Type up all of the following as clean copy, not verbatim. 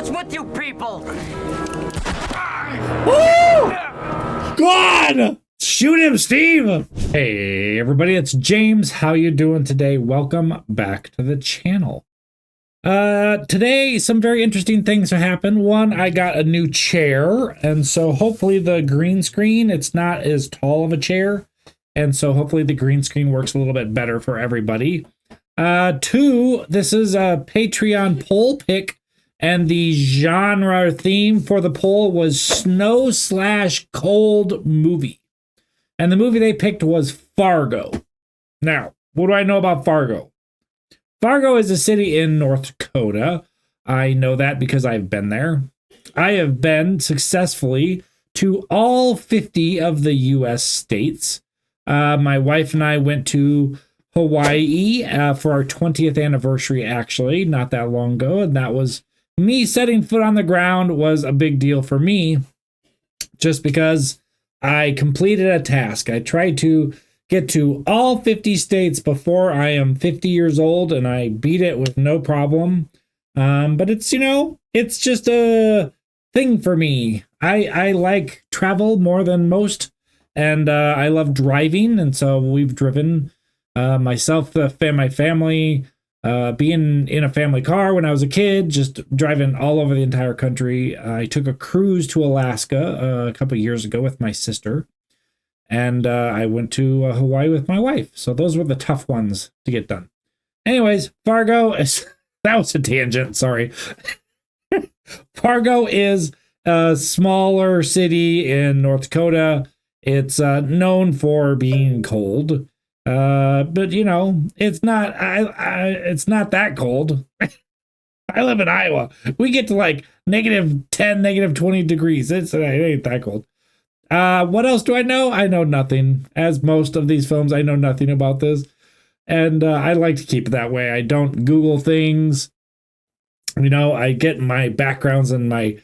hell's with you people? Woo! God! Shoot him, Steve! Hey, everybody, it's James. How you doing today? Welcome back to the channel. Today, some very interesting things have happened. One, I got a new chair, and so hopefully the green screen, it's not as tall of a chair, and so hopefully the green screen works a little bit better for everybody. Two, this is a Patreon poll pick, and the genre theme for the poll was snow/cold movie. And the movie they picked was Fargo. Now, what do I know about Fargo? Fargo is a city in North Dakota. I know that because I've been there. I have been successfully to all 50 of the U.S. states. My wife and I went to Hawaii for our 20th anniversary, actually, not that long ago. And that was me setting foot on the ground was a big deal for me just because I completed a task. I tried to get to all 50 states before I am 50 years old, and I beat it with no problem. But it's, you know, it's just a thing for me. I like travel more than most, and I love driving, and so we've driven myself, my family, being in a family car when I was a kid, just driving all over the entire country. I took a cruise to Alaska a couple years ago with my sister, and I went to Hawaii with my wife. So those were the tough ones to get done. Anyways, Fargo is, that was a tangent, sorry. Fargo is a smaller city in North Dakota. It's known for being cold. But you know, it's not it's not that cold. I live in Iowa. We get to like -10, -20 degrees. It ain't that cold. What else do I know? I know nothing. As most of these films, I know nothing about this. And I like to keep it that way. I don't Google things. You know, I get my backgrounds and my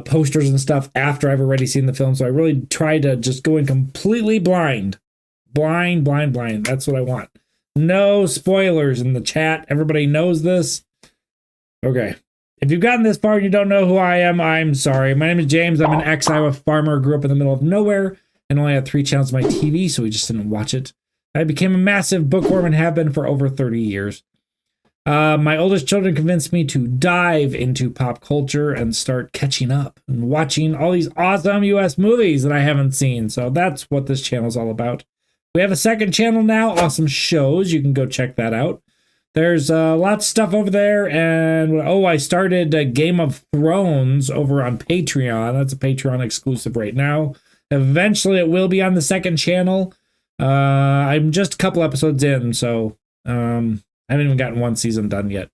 posters and stuff after I've already seen the film. So I really try to just go in completely blind. Blind. That's what I want. No spoilers in the chat. Everybody knows this. Okay. If you've gotten this far and you don't know who I am, I'm sorry. My name is James. I'm an ex-Iowa farmer. Grew up in the middle of nowhere and only had 3 channels on my TV, so we just didn't watch it. I became a massive bookworm and have been for over 30 years. My oldest children convinced me to dive into pop culture and start catching up and watching all these awesome US movies that I haven't seen. So that's what this channel is all about. We have a second channel now, awesome shows. You can go check that out. There's lots of stuff over there. And, oh, I started Game of Thrones over on Patreon. That's a Patreon exclusive right now. Eventually, it will be on the second channel. I'm just a couple episodes in, so I haven't even gotten 1 season done yet.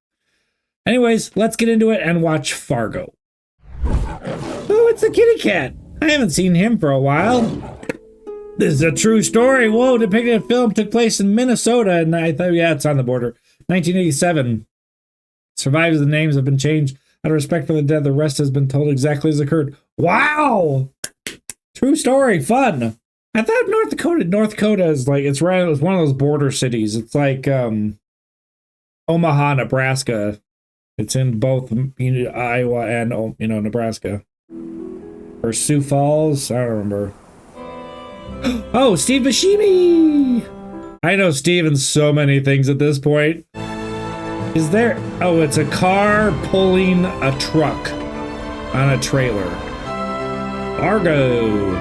Anyways, let's get into it and watch Fargo. Oh, it's the kitty cat. I haven't seen him for a while. This is a true story. Whoa, depicted film took place in Minnesota, and I thought, yeah, it's on the border. 1987. Survivors and names have been changed. Out of respect for the dead, the rest has been told exactly as occurred. Wow! True story. Fun. I thought North Dakota is like, it's right, it's one of those border cities. It's like Omaha, Nebraska. It's in both Iowa and, Nebraska. Or Sioux Falls. I don't remember. Oh, Steve Buscemi! I know Steve in so many things at this point. Is there... Oh, it's a car pulling a truck on a trailer. Fargo.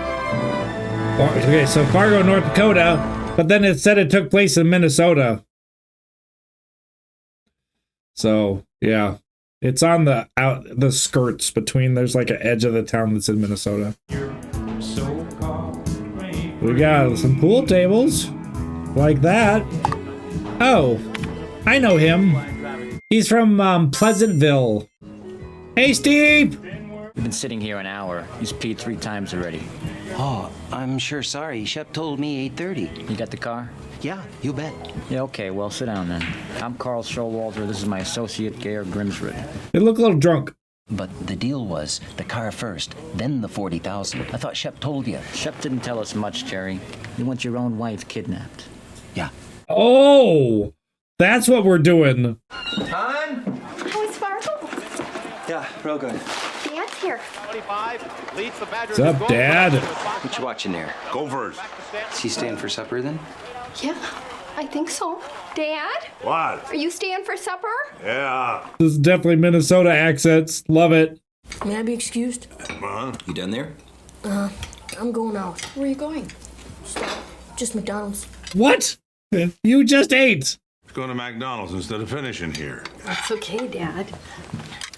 Okay, so Fargo, North Dakota, but then it said it took place in Minnesota. So, yeah. It's on the skirts between... There's like an edge of the town that's in Minnesota. We got some pool tables. Like that. Oh, I know him. He's from Pleasantville. Hey, Steve! We've been sitting here an hour. He's peed 3 times already. Oh, I'm sure sorry. Shep told me 8:30. You got the car? Yeah, you bet. Yeah, okay, well, sit down then. I'm Carl Showalter. This is my associate, Geir Grimsrud. They look a little drunk. But the deal was the car first, then the 40,000. I thought Shep told you. Shep didn't tell us much, Jerry. You want your own wife kidnapped. Yeah. Oh, that's what we're doing. Hon? Oh, it's Fargo. Yeah. Real good. Dad's here. 25 leads the Badgers. What's up, Dad? What you watching there? Gophers. Is he staying for supper then? Yeah, I think so. Dad, What? are you staying for supper? Yeah. This is definitely Minnesota accents. Love it. May I be excused? You done there? I'm going out. Where are you going? Just McDonald's. What? You just ate. Let's go to McDonald's instead of finishing here. That's okay, Dad.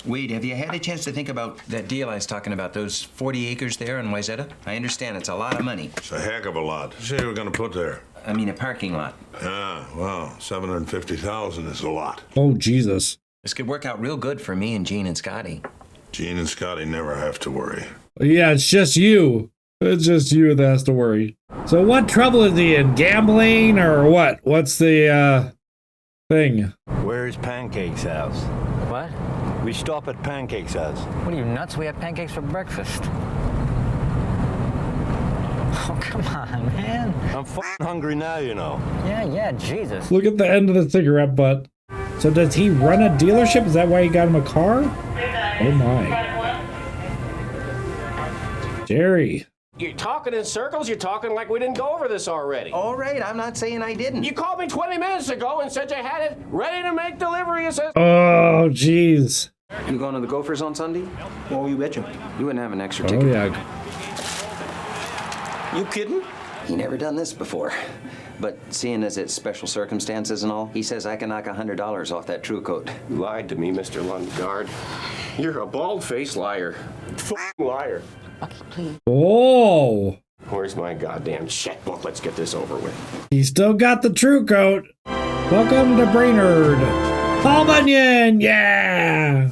Wade, have you had a chance to think about that deal I was talking about, those 40 acres there in Wayzata? I understand it's a lot of money. It's a heck of a lot. Say we're gonna put there. I mean, a parking lot. Yeah, well, 750,000 is a lot. Oh, Jesus. This could work out real good for me and Gene and Scotty. Gene and Scotty never have to worry. Yeah, it's just you. It's just you that has to worry. So what trouble is he in? Gambling or what? What's the, thing? Where's Pancake's house? What? We stop at Pancake's house. What are you, nuts? We have pancakes for breakfast. Oh, come on, man. I'm f***ing hungry now, you know. Yeah, Jesus. Look at the end of the cigarette butt. So does he run a dealership? Is that why he got him a car? Oh my. Jerry. You're talking in circles. You're talking like we didn't go over this already. All right, I'm not saying I didn't. You called me 20 minutes ago and said you had it ready to make delivery. Oh, jeez. You going to the Gophers on Sunday? Oh, you betcha. You wouldn't have an extra Oh, ticket. yeah. You kidding? He never done this before. But seeing as it's special circumstances and all, he says I can knock $100 off that true coat. You lied to me, Mr. Lundgaard. You're a bald-faced liar. F***ing liar. Oh, Where's my goddamn checkbook? Let's get this over with. he still got the true coat. Welcome to Brainerd. Paul Bunyan, yeah.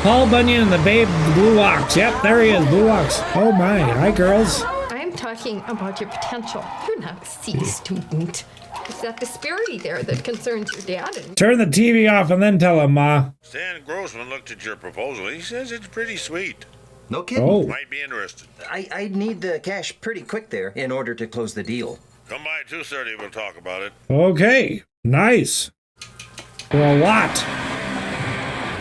Paul Bunyan and the Babe the Blue Ox. Yep, there he is, Blue Ox. Oh my, hi girls. I'm talking about your potential. You're not a C student. It's that disparity there that concerns your dad. And Turn the TV off and then tell him, Ma. Stan Grossman looked at your proposal. He says it's pretty sweet. No kidding. Oh, Might be interested. I'd need the cash pretty quick there in order to close the deal. Come by 2:30, we'll talk about it. okay, nice. For a lot.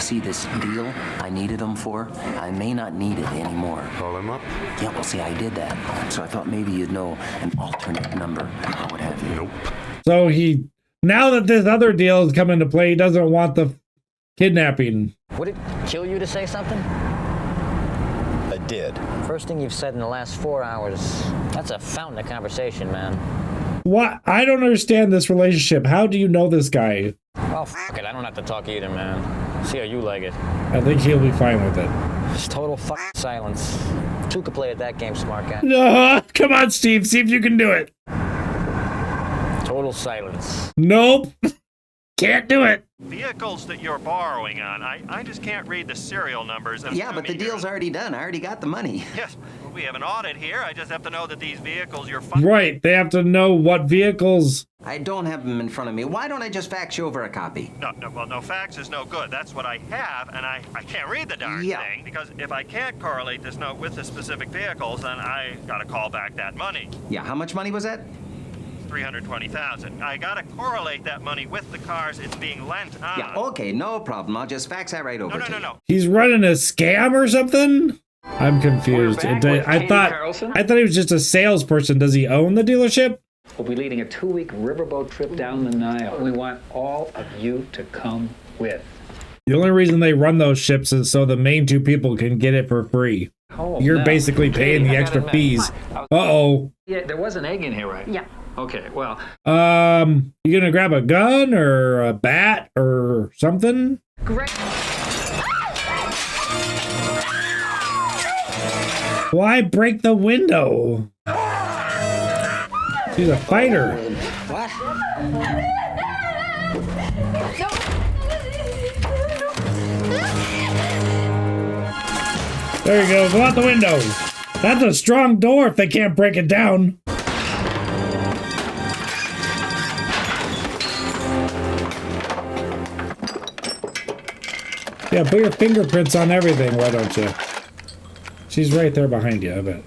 See, this deal I needed them for, I may not need it anymore. Call him up. Yeah, well, see, I did that. So I thought maybe you'd know an alternate number or what have you. Nope. So he, now that this other deal has come into play, he doesn't want the kidnapping. Would it kill you to say something? I did. First thing you've said in the last 4 hours. That's a fountain of conversation, man. What? I don't understand this relationship. How do you know this guy? Oh, f it. I don't have to talk either, man. See how you like it. I think he'll be fine with it. Just total silence. Two could play at that game, smart guy. No, come on, Steve. See if you can do it. Total silence. Nope. Can't do it. Vehicles that you're borrowing on, I just can't read the serial numbers. Yeah, but the deal's already done. I already got the money. Yes, we have an audit here. I just have to know that these vehicles you're funding. Right. They have to know what vehicles. I don't have them in front of me. Why don't I just fax you over a copy? No fax is no good. That's what I have, and I can't read the darn Yeah. thing, because if I can't correlate this note with the specific vehicles, then I gotta call back that money. Yeah, how much money was that? 320,000. I gotta correlate that money with the cars it's being lent on. Yeah, okay, no problem. I'll just fax that right over to you. No. He's running a scam or something? I'm confused. I thought he was just a salesperson. Does he own the dealership? We'll be leading a 2-week riverboat trip down the Nile. We want all of you to come with. The only reason they run those ships is so the main two people can get it for free. Oh, You're no. basically paying the I extra gotta fees. admit. Uh-oh. Yeah, there was an egg in here, right? yeah. Okay, well, You gonna grab a gun or a bat or something? Great. Why break the window? She's a fighter. What? There you go. Go out the window. That's a strong door if they can't break it down. Yeah, put your fingerprints on everything, why don't you? She's right there behind you, I bet.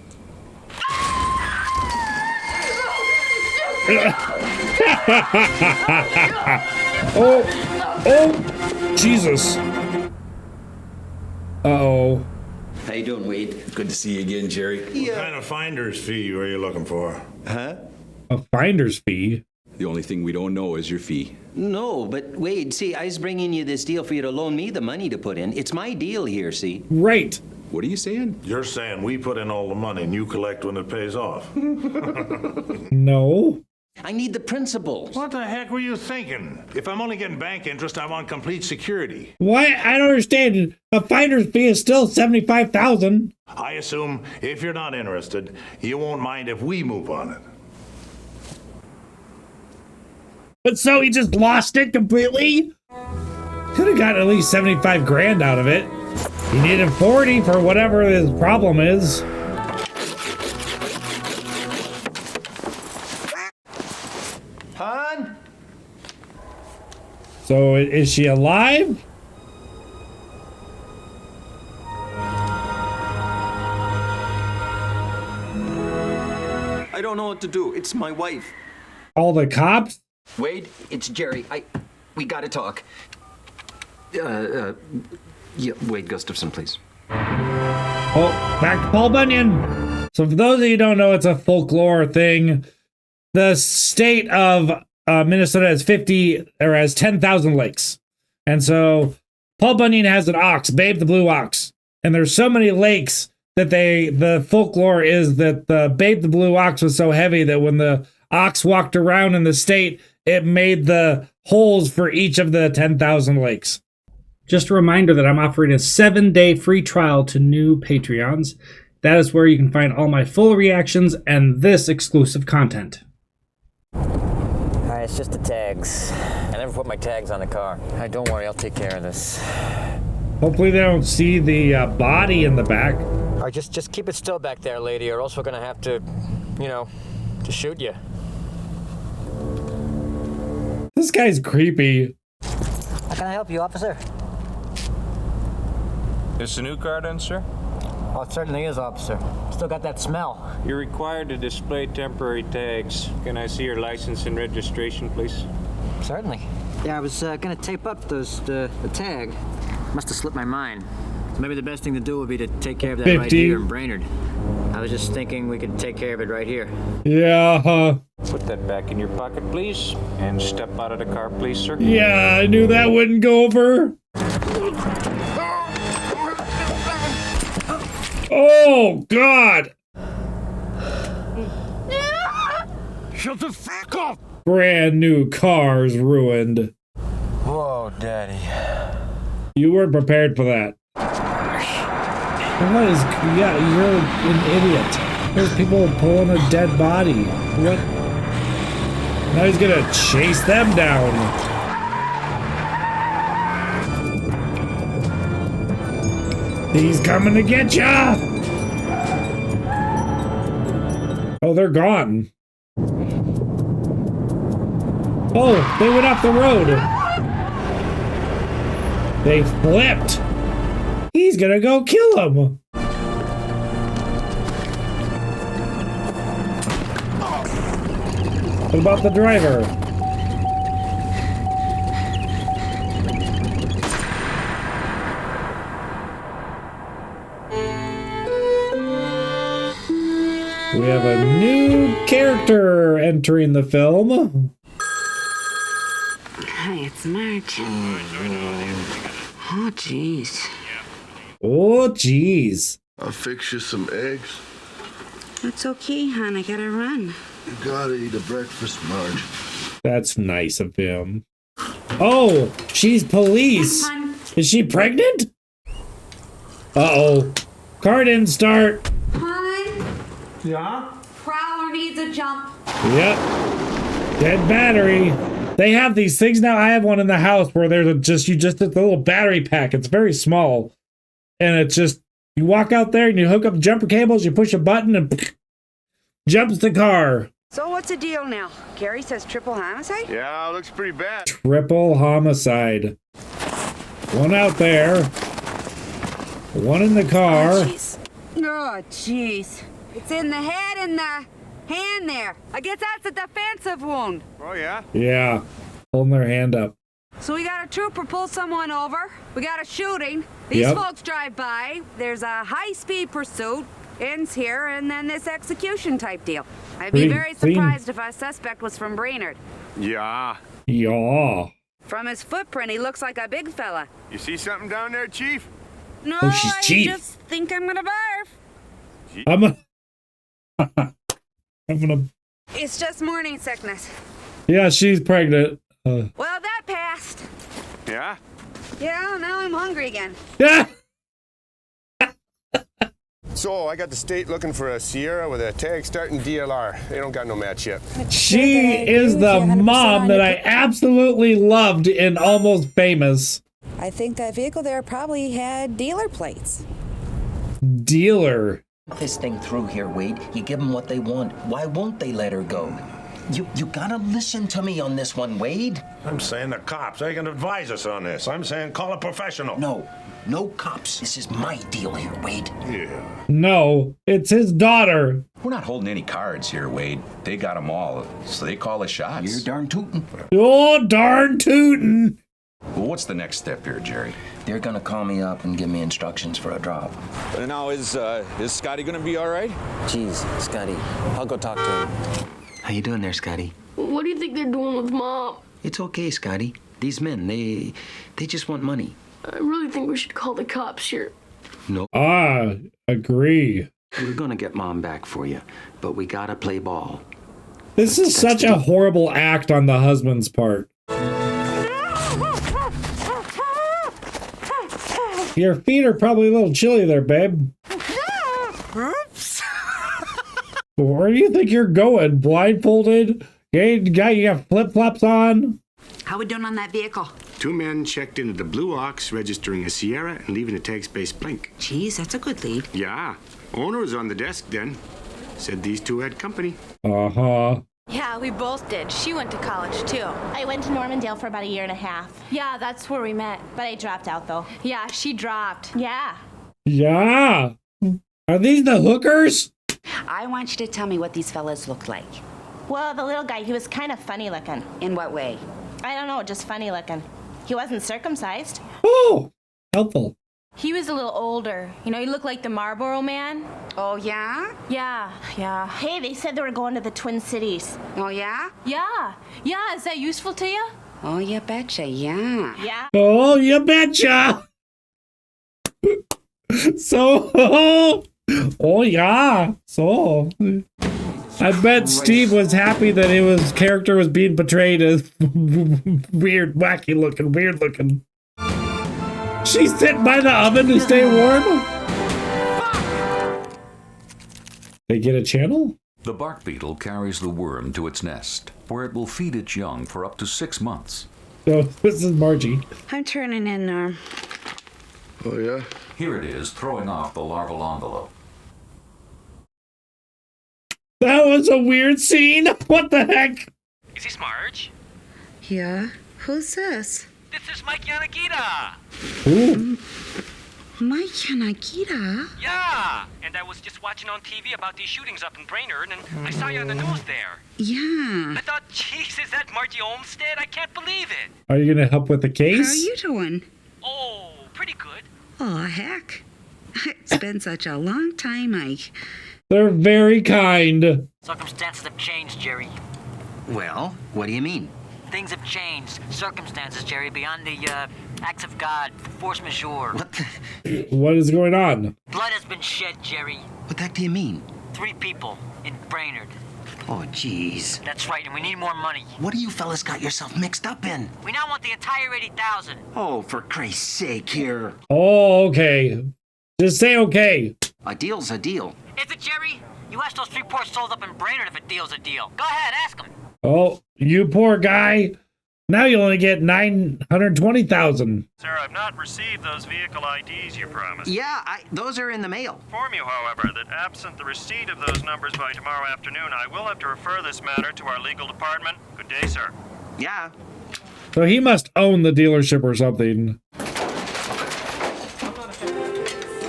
Oh, Jesus. Uh-oh. How you doing, Wade? Good to see you again, Jerry. What kind of finder's fee are you looking for? Huh? A finder's fee? The only thing we don't know is your fee. No, but Wade, see, I was bringing you this deal for you to loan me the money to put in. It's my deal here, see? Right. What are you saying? You're saying we put in all the money and you collect when it pays off. No. I need the principal. What the heck were you thinking? If I'm only getting bank interest, I want complete security. Why? I don't understand. A finder's fee is still $75,000. I assume if you're not interested, you won't mind if we move on it. But so he just lost it completely? Could have gotten at least 75 grand out of it. He needed 40 for whatever his problem is. Hon? So is she alive? I don't know what to do. It's my wife. All the cops? Wade, it's Jerry. We gotta talk. Yeah, Wade Gustafson, please. Oh, back to Paul Bunyan. So for those of you who don't know, it's a folklore thing. The state of Minnesota has 10,000 lakes. And so Paul Bunyan has an ox, Babe the Blue Ox. And there's so many lakes that the folklore is that the Babe the Blue Ox was so heavy that when the ox walked around in the state, it made the holes for each of the 10,000 lakes. Just a reminder that I'm offering a 7-day free trial to new Patreons. That is where you can find all my full reactions and this exclusive content. Alright, it's just the tags. I never put my tags on the car. Alright, don't worry, I'll take care of this. Hopefully they don't see the body in the back. Alright, just keep it still back there, lady, or else we're gonna have to, to shoot you. This guy's creepy. How can I help you, officer? Is the new car done, sir? Oh, it certainly is, officer. Still got that smell. You're required to display temporary tags. Can I see your license and registration, please? Certainly. Yeah, I was gonna tape up the tag. Must have slipped my mind. So maybe the best thing to do would be to take care of that 50. right here in Brainerd. I was just thinking we could take care of it right here. Yeah. Put that back in your pocket, please. And step out of the car, please, sir. Yeah, I knew that wouldn't go over. Oh, God. Shut the fuck up! Brand new cars ruined. Whoa, Daddy. You weren't prepared for that. What is... Yeah, you're an idiot. There's people pulling a dead body. What? Now he's gonna chase them down. He's coming to get ya! Oh, they're gone. Oh, they went off the road. They flipped. He's gonna go kill him. What about the driver? We have a new character entering the film. Hi, it's Marge. Oh, jeez. Oh, jeez. I'll fix you some eggs. That's okay, hon. I gotta run. You gotta eat a breakfast, Marge. That's nice of him. Oh, she's police. Is she pregnant? Uh-oh. Car didn't start. Hon? Yeah? Prowler needs a jump. Yep. Dead battery. They have these things now. I have one in the house where there's it's a little battery pack. It's very small. And it's just, you walk out there and you hook up jumper cables, you push a button and jumps the car. So what's the deal now? Gary says triple homicide? Yeah, looks pretty bad. Triple homicide. One out there. One in the car. Oh, jeez. It's in the head and the hand there. I guess that's a defensive wound. Oh, yeah? Yeah. Holding their hand up. So we got a trooper pull someone over. We got a shooting. These folks drive by. There's a high-speed pursuit. Ends here, and then this execution type deal. I'd be very surprised if our suspect was from Brainerd. Yeah. Yeah. From his footprint, he looks like a big fella. You see something down there, Chief? No, Oh, she's I chief. just think I'm gonna barf. I'm gonna. It's just morning sickness. Yeah, she's pregnant. Well, that passed. Yeah? Yeah, now I'm hungry again. Yeah. So, I got the state looking for a Sierra with a tag starting DLR. They don't got no match yet. She is the mom that I absolutely loved in Almost Famous. I think that vehicle there probably had dealer plates. Dealer. This thing through here, Wade. You give them what they want. Why won't they let her go? You gotta listen to me on this one, Wade. I'm saying the cops, they can advise us on this. I'm saying call a professional. No cops. This is my deal here, Wade. Yeah. No, it's his daughter. We're not holding any cards here, Wade. They got them all, so they call the shots. You're darn tootin'. Oh, darn tootin'. Well, what's the next step here, Jerry? They're gonna call me up and give me instructions for a drop. And now, is Scotty gonna be all right? Jeez, Scotty. I'll go talk to him. How you doing there, Scotty? What do you think they're doing with Mom? It's okay, Scotty. These men, they just want money. I really think we should call the cops here. No. Agree. We're gonna get Mom back for you, but we gotta play ball. This is such a horrible act on the husband's part. Your feet are probably a little chilly there, babe. Oops. Where do you think you're going? Blindfolded? You got flip-flops on? How we doing on that vehicle? 2 men checked into the Blue Ox, registering a Sierra and leaving a tag space blank. Geez, that's a good lead. Yeah. Owner was on the desk then. Said these 2 had company. Uh-huh. Yeah, we both did. She went to college, too. I went to Normandale for about 1.5 years. Yeah, that's where we met. But I dropped out, though. Yeah, she dropped. Yeah. Yeah. Are these the hookers? I want you to tell me what these fellas look like. Well, the little guy, he was kind of funny looking. In what way? I don't know, just funny looking. He wasn't circumcised. Oh, helpful. He was a little older. You know, he looked like the Marlboro Man. Oh, yeah? Yeah. Hey, they said they were going to the Twin Cities. Oh, yeah? Yeah, is that useful to you? Oh, you betcha, yeah. Yeah. Oh, you betcha. So, oh yeah. So, I bet Steve was happy that his character was being portrayed as weird, wacky looking, weird looking. She's sitting by the oven to stay warm. They get a channel? The bark beetle carries the worm to its nest, where it will feed its young for up to 6 months. So, this is Margie. I'm turning in, Norm. Oh, yeah? Here it is, throwing off the larval envelope. That was a weird scene. What the heck? Is this Marge? Yeah? Who's this? This is Mike Yanagita. Ooh. Mike Yanagita? Yeah, and I was just watching on TV about these shootings up in Brainerd, and I saw you on the news there. Yeah. I thought, geez, is that Margie Olmstead? I can't believe it. Are you gonna help with the case? How are you doing? Oh, pretty good. Oh, heck. It's been such a long time, Mike. They're very kind. Circumstances have changed, Jerry. Well, what do you mean? Things have changed. Circumstances, Jerry, beyond the acts of God, force majeure. What is going on? Blood has been shed, Jerry. What the heck do you mean? 3 people in Brainerd. Oh, jeez. That's right, and we need more money. What do you fellas got yourself mixed up in? We now want the entire 80,000. Oh, for Christ's sake, here. Oh, okay. Just say okay. A deal's a deal. Is it, Jerry? You asked those 3 poor souls up in Brainerd if a deal's a deal. Go ahead, ask them. Oh, you poor guy. Now you only get 920,000. Sir, I've not received those vehicle IDs you promised. Yeah, those are in the mail. Inform you, however, that absent the receipt of those numbers by tomorrow afternoon, I will have to refer this matter to our legal department. Good day, sir. Yeah. So he must own the dealership or something.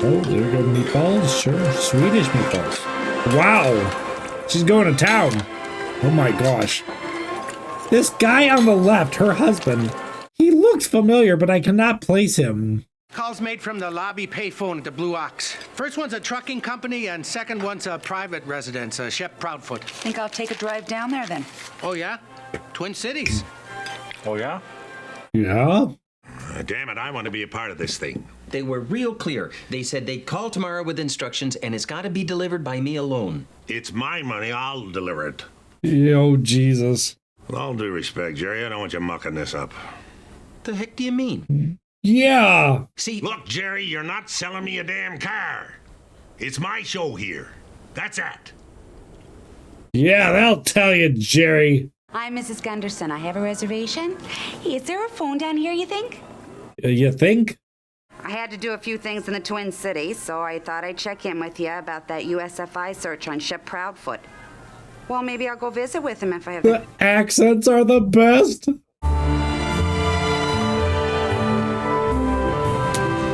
Oh, there go meatballs. Sure, Swedish meatballs. Wow, she's going to town. Oh my gosh. This guy on the left, her husband, he looks looks familiar, but I cannot place him. Calls made from the lobby payphone at the Blue Ox. First one's a trucking company, and second one's a private residence, Shep Proudfoot. Think I'll take a drive down there then? Oh, yeah? Twin Cities. Oh, yeah? Yeah? Damn it, I want to be a part of this thing. They were real clear. They said they'd call tomorrow with instructions, and it's got to be delivered by me alone. It's my money, I'll deliver it. Oh, Jesus. With all due respect, Jerry, I don't want you mucking this up. The heck do you mean? Yeah. See, look, Jerry, you're not selling me a damn car. It's my show here. That's it. Yeah, they'll tell you, Jerry. I'm Mrs. Gunderson. I have a reservation. Hey, is there a phone down here, you think? You think? I had to do a few things in the Twin Cities, so I thought I'd check in with you about that USFI search on Shep Proudfoot. Well, maybe I'll go visit with him if I have... The accents are the best.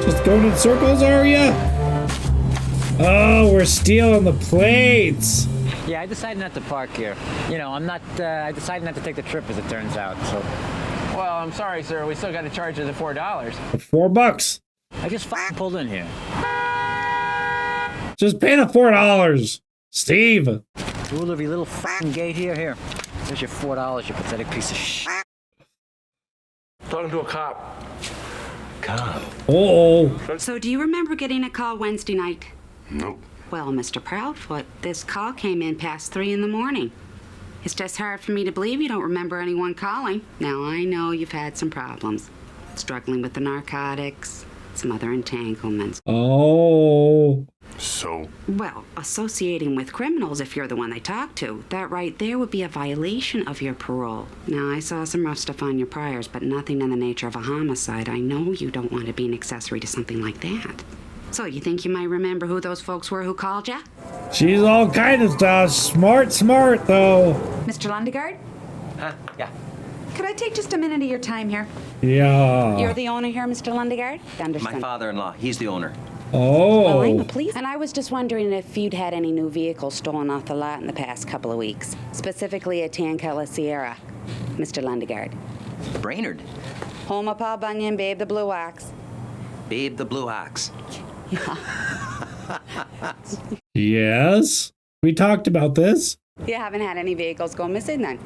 Just going in circles, are ya? Oh, we're stealing the plates. Yeah, I decided not to park here. You know, I decided not to take the trip, as it turns out, so... Well, I'm sorry, sir. We still got to charge you the $4. $4. I just fucking pulled in here. Just pay the $4. Steve. Rule of your little fucking gate here. Here. There's your $4, you pathetic piece of shit. Talking to a cop. Cop? Oh. So do you remember getting a call Wednesday night? Nope. Well, Mr. Proudfoot, this call came in past 3 in the morning. It's just hard for me to believe you don't remember anyone calling. Now, I know you've had some problems. Struggling with the narcotics, some other entanglements. Oh. So? Well, associating with criminals if you're the one they talk to, that right there would be a violation of your parole. Now, I saw some rough stuff on your priors, but nothing in the nature of a homicide. I know you don't want to be an accessory to something like that. So, you think you might remember who those folks were who called you? She's all kind of stuff. Smart, though. Mr. Lundegaard? Huh? Yeah. Could I take just a minute of your time here? Yeah. You're the owner here, Mr. Lundegaard? Gunderson. My father-in-law. He's the owner. Oh. Well, I'm a police. And I was just wondering if you'd had any new vehicles stolen off the lot in the past couple of weeks. Specifically a tan color Sierra. Mr. Lundegaard. Brainerd. Home of Paul Bunyan, Babe the Blue Ox. Babe the Blue Ox. Yes? We talked about this. You haven't had any vehicles go missing then?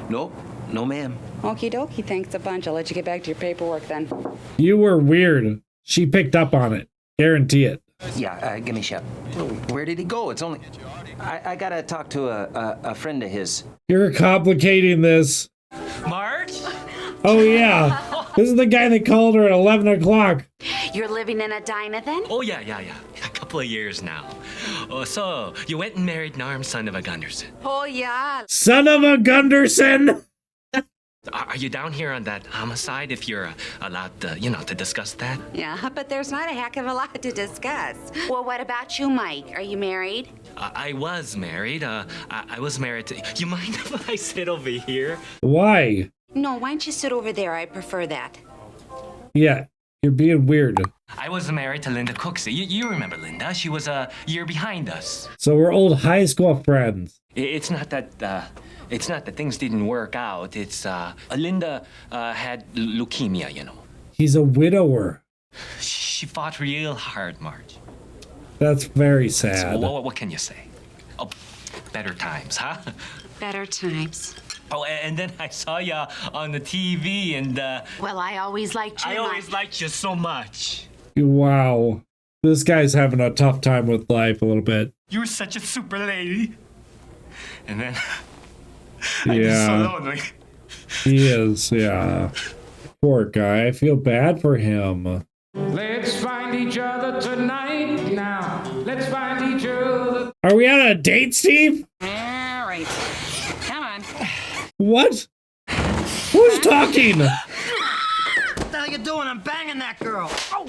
Nope. No, ma'am. Okie dokie, thanks a bunch. I'll let you get back to your paperwork then. You were weird. She picked up on it. Guarantee it. Yeah, give me Shep. Where did he go? It's only... I gotta talk to a friend of his. You're complicating this. Marge? Oh, yeah. This is the guy that called her at 11 o'clock. You're living in a diner then? Oh, yeah. A couple of years now. Oh, so, you went and married Narm's son of a Gunderson. Oh, yeah. Son of a Gunderson! Are you down here on that homicide if you're allowed to, to discuss that? Yeah, but there's not a heck of a lot to discuss. Well, what about you, Mike? Are you married? I was married. I was married to... You mind if I sit over here? Why? No, why don't you sit over there? I prefer that. Yeah, you're being weird. I was married to Linda Cooksey. You remember Linda. She was a year behind us. So we're old high school friends. It's not that things didn't work out. It's, Linda had leukemia, He's a widower. She fought real hard, Marge. That's very sad. So what can you say? Oh, better times, huh? Better times. Oh, and then I saw you on the TV, and, Well, I always liked you, I always liked you so much. Wow. This guy's having a tough time with life a little bit. You were such a super lady. And then... Yeah. I'm so lonely. He is, yeah. Poor guy. I feel bad for him. Let's find each other tonight now. Let's find each other. Are we on a date, Steve? All right. Come on. What? Who's talking? What the hell you doing? I'm banging that girl. Oh.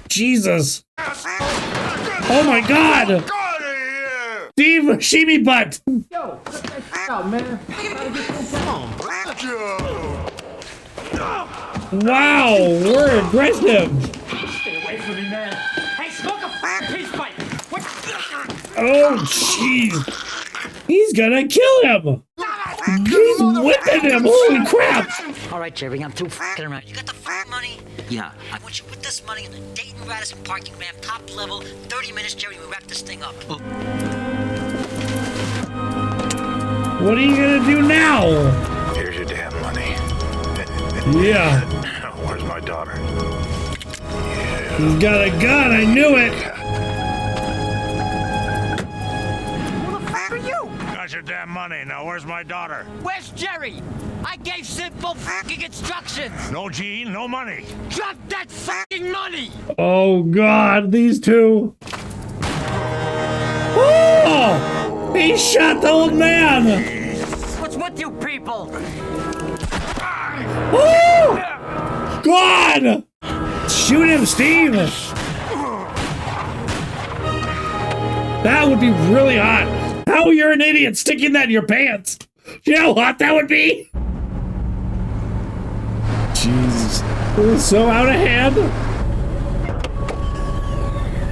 Jesus. Oh my God. Steve, shimmy butt. Yo, check out, man. Wow, we're aggressive. Stay away from me, man. Hey, smoke a peace pipe. What? Oh, jeez. He's gonna kill him. He's whipping him. Holy crap. All right, Jerry, I'm through f***ing around. You got the f***ing money? Yeah. I want you with this money in the Dayton Radisson parking ramp, top level, 30 minutes, Jerry, we wrap this thing up. What are you gonna do now? Here's your damn money. Yeah. Where's my daughter? He's got a gun, I knew it! Who the f*** are you? Got your damn money. Now where's my daughter? Where's Jerry? I gave simple f***ing instructions. No Gene, no money. Drop that f***ing money! Oh god, these two. Oh! He shot the old man! What's with you people? Oh! God! Shoot him, Steve! That would be really hot. How you're an idiot sticking that in your pants? You know how hot that would be? Jesus. It was so out of hand.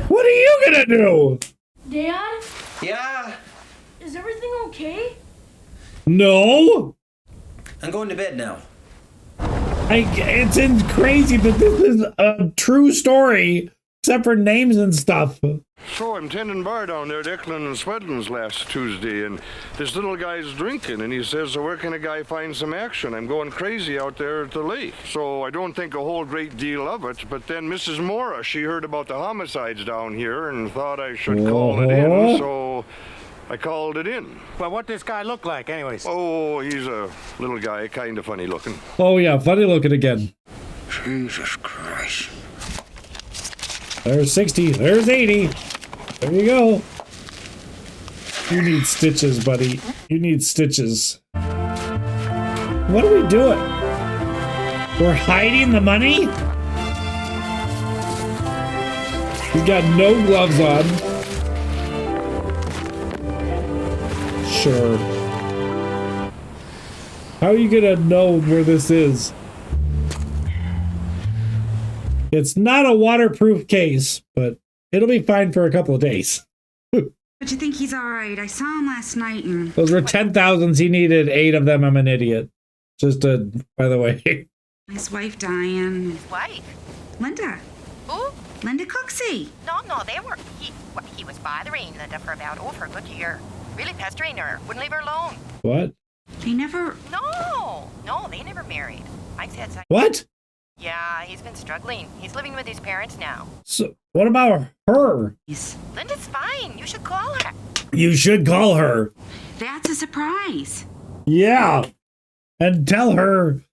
What are you gonna do? Dad? Yeah? Is everything okay? No! I'm going to bed now. It's crazy that this is a true story, except for names and stuff. So I'm tending bar down there at Eklund and Swedlin's last Tuesday, and this little guy's drinking, and he says, so where can a guy find some action? I'm going crazy out there at the lake. So I don't think a whole great deal of it, but then Mrs. Mora, she heard about the homicides down here and thought I should call it in, so I called it in. Well, what does this guy look like, anyways? Oh, he's a little guy, kind of funny looking. Oh yeah, funny looking again. Jesus Christ. There's 60, there's 80. There you go. You need stitches, buddy. You need stitches. What are we doing? We're hiding the money? He's got no gloves on. Sure. How are you gonna know where this is? It's not a waterproof case, but it'll be fine for a couple of days. But you think he's all right? I saw him last night and... Those were 10,000s. He needed 8 of them. I'm an idiot. Just by the way. His wife, Diane. His wife? Linda. Who? Linda Cooksey. No, they were... He was bothering Linda for about, for a good year. Really pestering her. Wouldn't leave her alone. What? They never... No, they never married. I said so. What? Yeah, he's been struggling. He's living with his parents now. So, what about her? Linda's fine. You should call her. You should call her. That's a surprise. Yeah. And tell her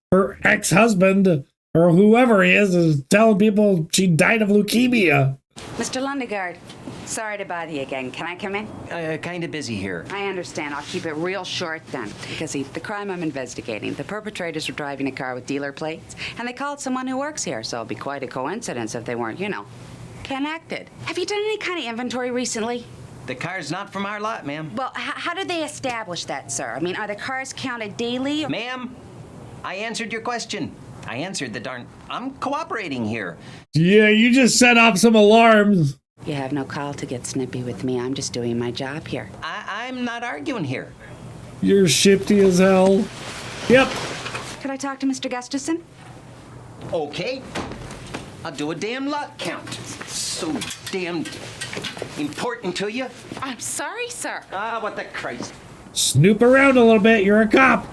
ex-husband, or whoever he is telling people she died of leukemia. Mr. Lundegaard, sorry to bother you again. Can I come in? Kind of busy here. I understand. I'll keep it real short then. Because the crime I'm investigating, the perpetrators were driving a car with dealer plates, and they called someone who works here, so it'd be quite a coincidence if they weren't, connected. Have you done any kind of inventory recently? The car's not from our lot, ma'am. Well, how do they establish that, sir? I mean, are the cars counted daily? Ma'am, I answered your question. I answered the darn... I'm cooperating here. Yeah, you just set off some alarms. You have no call to get snippy with me. I'm just doing my job here. I'm not arguing here. You're shifty as hell. Yep. Could I talk to Mr. Gustafson? Okay. I'll do a damn lot count. So damn important to you. I'm sorry, sir. What the Christ. Snoop around a little bit. You're a cop.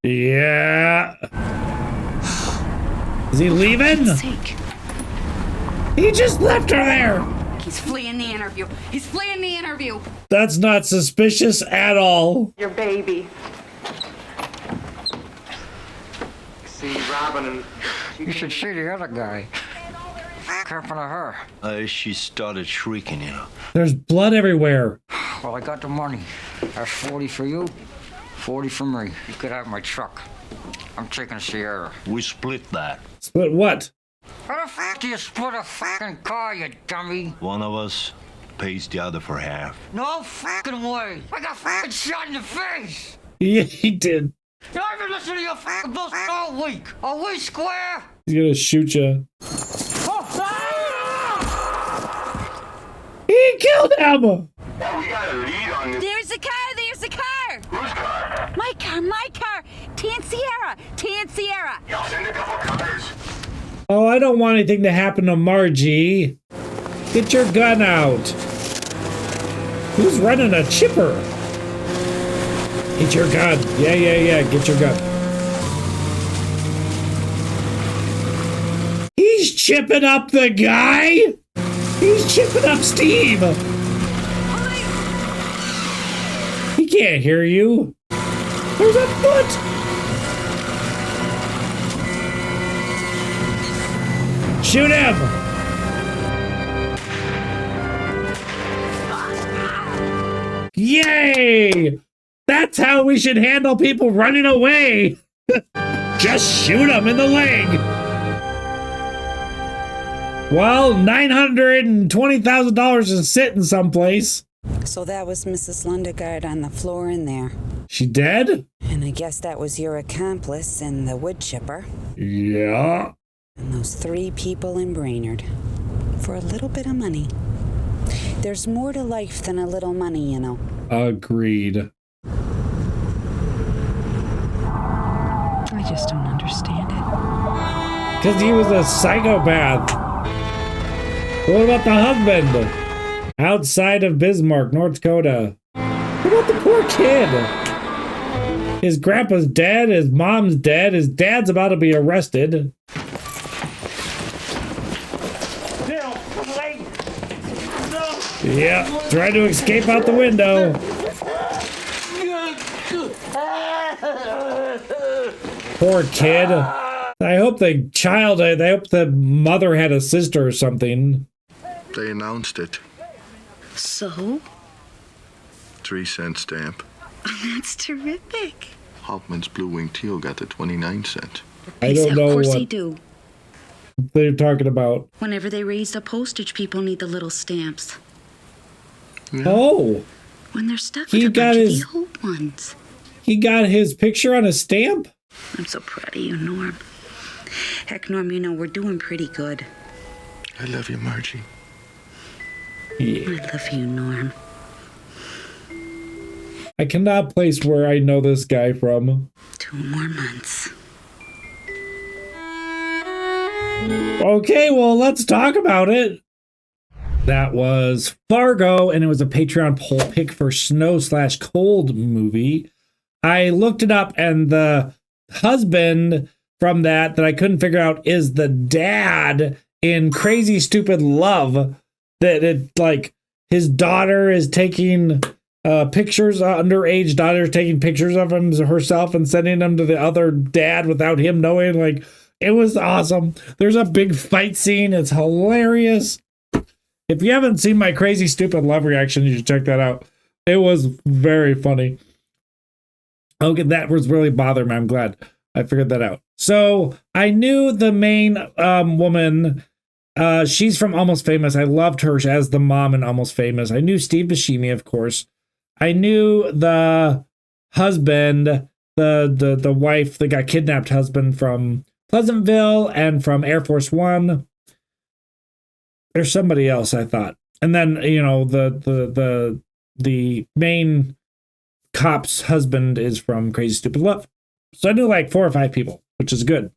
Yeah. Is he leaving? He just left her there. He's fleeing the interview. He's fleeing the interview. That's not suspicious at all. Your baby. See Robin and... You should see the other guy. Happened to her. She started shrieking, There's blood everywhere. Well, I got the money. That's 40 for you, 40 for me. You could have my truck. I'm taking Sierra. We split that. Split what? How the f*** do you split a fucking car, you dummy? One of us pays the other for half. No fucking way. I got fucking shot in the face. Yeah, he did. I've been listening to your fucking bullshit all week. Are we square? He's gonna shoot you. He killed him! There's the car! There's the car! Whose car? My car! Tan Sierra! Y'all send a couple cars. Oh, I don't want anything to happen to Margie. Get your gun out. Who's running a chipper? Get your gun. Yeah, get your gun. He's chipping up the guy? He's chipping up Steve. He can't hear you. There's a foot. Shoot him. Yay! That's how we should handle people running away. Just shoot them in the leg. Well, $920,000 is sitting someplace. So that was Mrs. Lundegaard on the floor in there. She dead? And I guess that was your accomplice in the wood chipper. Yeah. And those 3 people in Brainerd. For a little bit of money. There's more to life than a little money, you know. Agreed. I just don't understand it. Because he was a psychopath. What about the husband? Outside of Bismarck, North Dakota. What about the poor kid? His grandpa's dead, his mom's dead, his dad's about to be arrested. Yeah, trying to escape out the window. Poor kid. I hope the mother had a sister or something. They announced it. So? 3-cent stamp. That's terrific. Hoffman's Blue Wing Teal got the 29-cent. I don't know Of course what they do. they're talking about. Whenever they raise the postage, people need the little stamps. Yeah. Oh. When they're stuck with a bunch of the old ones. He got his picture on a stamp? I'm so proud of you, Norm. Heck, Norm, you know, we're doing pretty good. I love you, Margie. Yeah. I love you, Norm. I cannot place where I know this guy from. 2 more months. Okay, well, let's talk about it. That was Fargo, and it was a Patreon poll pick for Snow/Cold movie. I looked it up, and the husband from that I couldn't figure out is the dad in Crazy Stupid Love. That it, like, his daughter is taking pictures, underage daughter taking pictures of herself and sending them to the other dad without him knowing. Like, it was awesome. There's a big fight scene. It's hilarious. If you haven't seen my Crazy Stupid Love reaction, you should check that out. It was very funny. Okay, that was really bothering me. I'm glad I figured that out. So I knew the main woman. She's from Almost Famous. I loved her as the mom in Almost Famous. I knew Steve Buscemi, of course. I knew the husband, the wife, the got kidnapped husband from Pleasantville and from Air Force One. There's somebody else, I thought. And then, you know, the main cop's husband is from Crazy Stupid Love. So I knew like 4 or 5 people, which is good.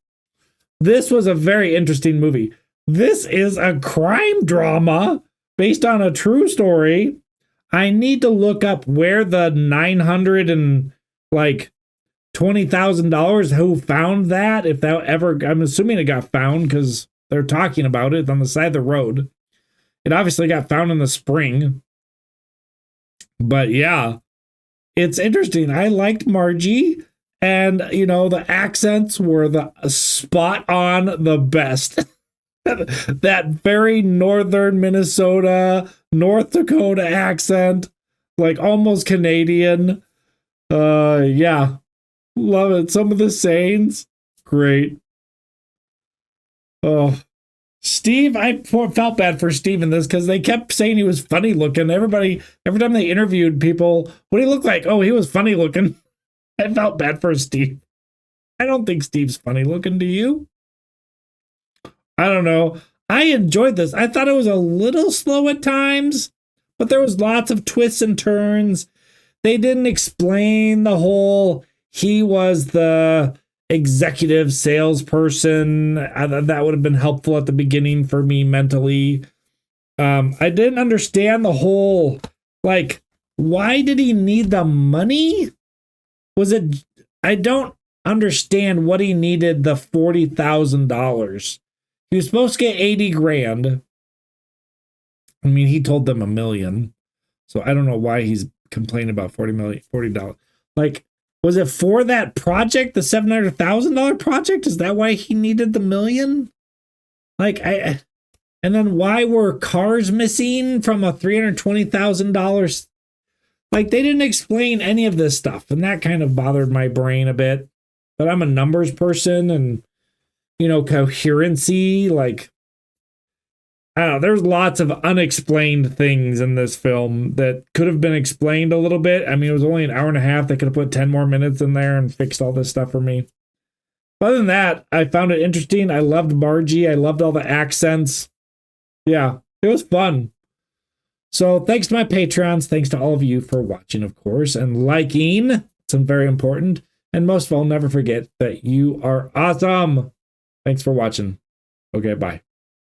This was a very interesting movie. This is a crime drama based on a true story. I need to look up where the $920,000, who found that, if that ever, I'm assuming it got found because they're talking about it on the side of the road. It obviously got found in the spring. But yeah, it's interesting. I liked Margie, and, you know, the accents were the spot on the best. That very northern Minnesota, North Dakota accent, like almost Canadian. Yeah, love it. Some of the sayings, great. Oh, Steve, I felt bad for Steve in this because they kept saying he was funny looking. Everybody, every time they interviewed people, what do he look like? Oh, he was funny looking. I felt bad for Steve. I don't think Steve's funny looking. Do you? I don't know. I enjoyed this. I thought it was a little slow at times, but there was lots of twists and turns. they didn't explain the whole, he was the executive salesperson. That would have been helpful at the beginning for me mentally. I didn't understand the whole, like, why did he need the money? I don't understand what he needed the $40,000. He was supposed to get 80 grand. I mean, he told them $1 million. So I don't know why he's complaining about $40. Like, was it for that project, the $700,000 project? Is that why he needed the $1 million? Like, and then why were cars missing from a $320,000? Like, they didn't explain any of this stuff, and that kind of bothered my brain a bit. But I'm a numbers person, and, you know, coherency, like, I don't know, there's lots of unexplained things in this film that could have been explained a little bit. I mean, it was only an hour and a half. They could have put 10 more minutes in there and fixed all this stuff for me. But other than that, I found it interesting. I loved Margie. I loved all the accents. Yeah, it was fun. So thanks to my patrons. Thanks to all of you for watching, of course, and liking. It's very important. And most of all, never forget that you are awesome. Thanks for watching. Okay, bye.